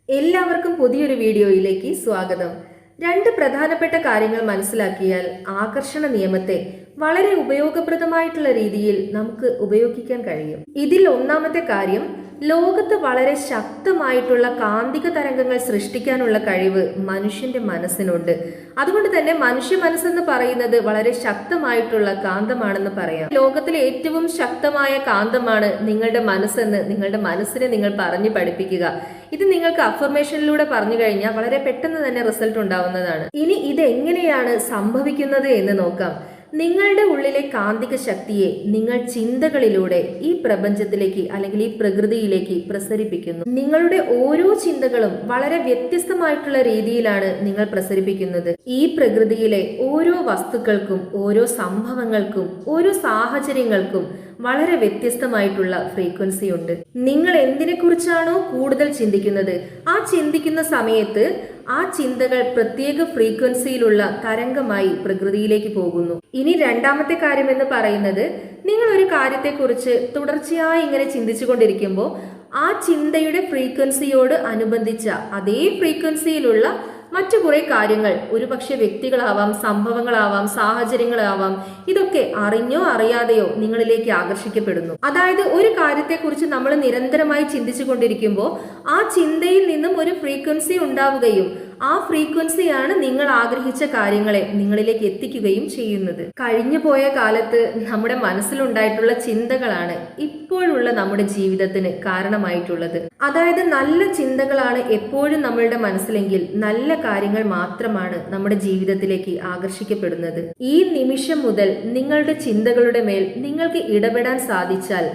എല്ലാവർക്കും പുതിയൊരു വീഡിയോയിലേക്ക് സ്വാഗതം. രണ്ട് പ്രധാനപ്പെട്ട കാര്യങ്ങൾ മനസ്സിലാക്കിയാൽ ആകർഷണ നിയമത്തെ വളരെ ഉപയോഗപ്രദമായിട്ടുള്ള രീതിയിൽ നമുക്ക് ഉപയോഗിക്കാൻ കഴിയും. ഇതിൽ ഒന്നാമത്തെ കാര്യം, ലോകത്ത് വളരെ ശക്തമായിട്ടുള്ള കാന്തിക തരംഗങ്ങൾ സൃഷ്ടിക്കാനുള്ള കഴിവ് മനുഷ്യന്റെ മനസ്സിനുണ്ട്. അതുകൊണ്ട് തന്നെ മനുഷ്യ മനസ്സെന്ന് പറയുന്നത് വളരെ ശക്തമായിട്ടുള്ള കാന്തമാണെന്ന് പറയാം. ലോകത്തിലെ ഏറ്റവും ശക്തമായ കാന്തമാണ് നിങ്ങളുടെ മനസ്സെന്ന് നിങ്ങളുടെ മനസ്സിനെ നിങ്ങൾ പറഞ്ഞു പഠിപ്പിക്കുക. ഇത് നിങ്ങൾക്ക് അഫർമേഷനിലൂടെ പറഞ്ഞു കഴിഞ്ഞാൽ വളരെ പെട്ടെന്ന് തന്നെ റിസൾട്ട് ഉണ്ടാവുന്നതാണ്. ഇനി ഇത് എങ്ങനെയാണ് സംഭവിക്കുന്നത് എന്ന് നോക്കാം. നിങ്ങളുടെ ഉള്ളിലെ കാന്തിക ശക്തിയെ നിങ്ങൾ ചിന്തകളിലൂടെ ഈ പ്രപഞ്ചത്തിലേക്ക് അല്ലെങ്കിൽ ഈ പ്രകൃതിയിലേക്ക് പ്രസരിപ്പിക്കുന്നു. നിങ്ങളുടെ ഓരോ ചിന്തകളും വളരെ വ്യത്യസ്തമായിട്ടുള്ള രീതിയിലാണ് നിങ്ങൾ പ്രസരിപ്പിക്കുന്നത്. ഈ പ്രകൃതിയിലെ ഓരോ വസ്തുക്കൾക്കും ഓരോ സംഭവങ്ങൾക്കും ഓരോ സാഹചര്യങ്ങൾക്കും വളരെ വ്യത്യസ്തമായിട്ടുള്ള ഫ്രീക്വൻസി ഉണ്ട്. നിങ്ങൾ എന്തിനെ കുറിച്ചാണോ കൂടുതൽ ചിന്തിക്കുന്നത്, ആ ചിന്തിക്കുന്ന സമയത്ത് ആ ചിന്തകൾ പ്രത്യേക ഫ്രീക്വൻസിയിലുള്ള തരംഗമായി പ്രകൃതിയിലേക്ക് പോകുന്നു. ഇനി രണ്ടാമത്തെ കാര്യം എന്ന് പറയുന്നത്, നിങ്ങൾ ഒരു കാര്യത്തെക്കുറിച്ച് തുടർച്ചയായി ഇങ്ങനെ ചിന്തിച്ചു കൊണ്ടിരിക്കുമ്പോൾ ആ ചിന്തയുടെ ഫ്രീക്വൻസിയോട് അനുബന്ധിച്ച അതേ ഫ്രീക്വൻസിയിലുള്ള മറ്റു കുറെ കാര്യങ്ങൾ, ഒരുപക്ഷെ വ്യക്തികളാവാം, സംഭവങ്ങളാവാം, സാഹചര്യങ്ങളാവാം, ഇതൊക്കെ അറിഞ്ഞോ അറിയാതെയോ നിങ്ങളിലേക്ക് ആകർഷിക്കപ്പെടുന്നു. അതായത് ഒരു കാര്യത്തെക്കുറിച്ച് നമ്മൾ നിരന്തരമായി ചിന്തിച്ചു കൊണ്ടിരിക്കുമ്പോൾ ആ ചിന്തയിൽ നിന്നും ഒരു ഫ്രീക്വൻസി ഉണ്ടാവുകയും ആ ഫ്രീക്വൻസിയാണ് നിങ്ങൾ ആഗ്രഹിച്ച കാര്യങ്ങളെ നിങ്ങളിലേക്ക് എത്തിക്കുകയും ചെയ്യുന്നത്. കഴിഞ്ഞു പോയ കാലത്ത് നമ്മുടെ മനസ്സിലുണ്ടായിട്ടുള്ള ചിന്തകളാണ് ഇപ്പോഴുള്ള നമ്മുടെ ജീവിതത്തിന് കാരണമായിട്ടുള്ളത്. അതായത് നല്ല ചിന്തകളാണ് എപ്പോഴും നമ്മളുടെ മനസ്സിലെങ്കിൽ നല്ല കാര്യങ്ങൾ മാത്രമാണ് നമ്മുടെ ജീവിതത്തിലേക്ക് ആകർഷിക്കപ്പെടുന്നത്. ഈ നിമിഷം മുതൽ നിങ്ങളുടെ ചിന്തകളുടെ മേൽ നിങ്ങൾക്ക് ഇടപെടാൻ സാധിച്ചാൽ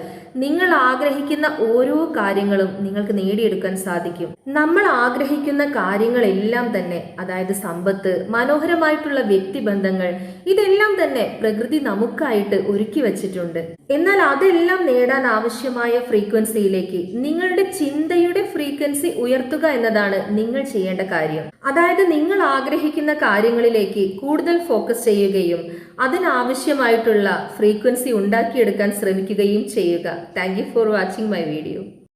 നിങ്ങൾ ആഗ്രഹിക്കുന്ന ഓരോ കാര്യങ്ങളും നിങ്ങൾക്ക് നേടിയെടുക്കാൻ സാധിക്കും. നമ്മൾ ആഗ്രഹിക്കുന്ന കാര്യങ്ങളെല്ലാം തന്നെ, അതായത് സമ്പത്ത്, മനോഹരമായിട്ടുള്ള വ്യക്തിബന്ധങ്ങൾ, ഇതെല്ലാം തന്നെ പ്രകൃതി നമുക്കായിട്ട് ഒരുക്കി വച്ചിട്ടുണ്ട്. എന്നാൽ അതെല്ലാം നേടാൻ ആവശ്യമായ ഫ്രീക്വൻസിയിലേക്ക് നിങ്ങളുടെ ചിന്തയുടെ ഫ്രീക്വൻസി ഉയർത്തുക എന്നതാണ് നിങ്ങൾ ചെയ്യേണ്ട കാര്യം. അതായത് നിങ്ങൾ ആഗ്രഹിക്കുന്ന കാര്യങ്ങളിലേക്ക് കൂടുതൽ ഫോക്കസ് ചെയ്യുകയും അതിനാവശ്യമായിട്ടുള്ള ഫ്രീക്വൻസി ഉണ്ടാക്കിയെടുക്കാൻ ശ്രമിക്കുകയും ചെയ്യുക. Thank you for watching my video.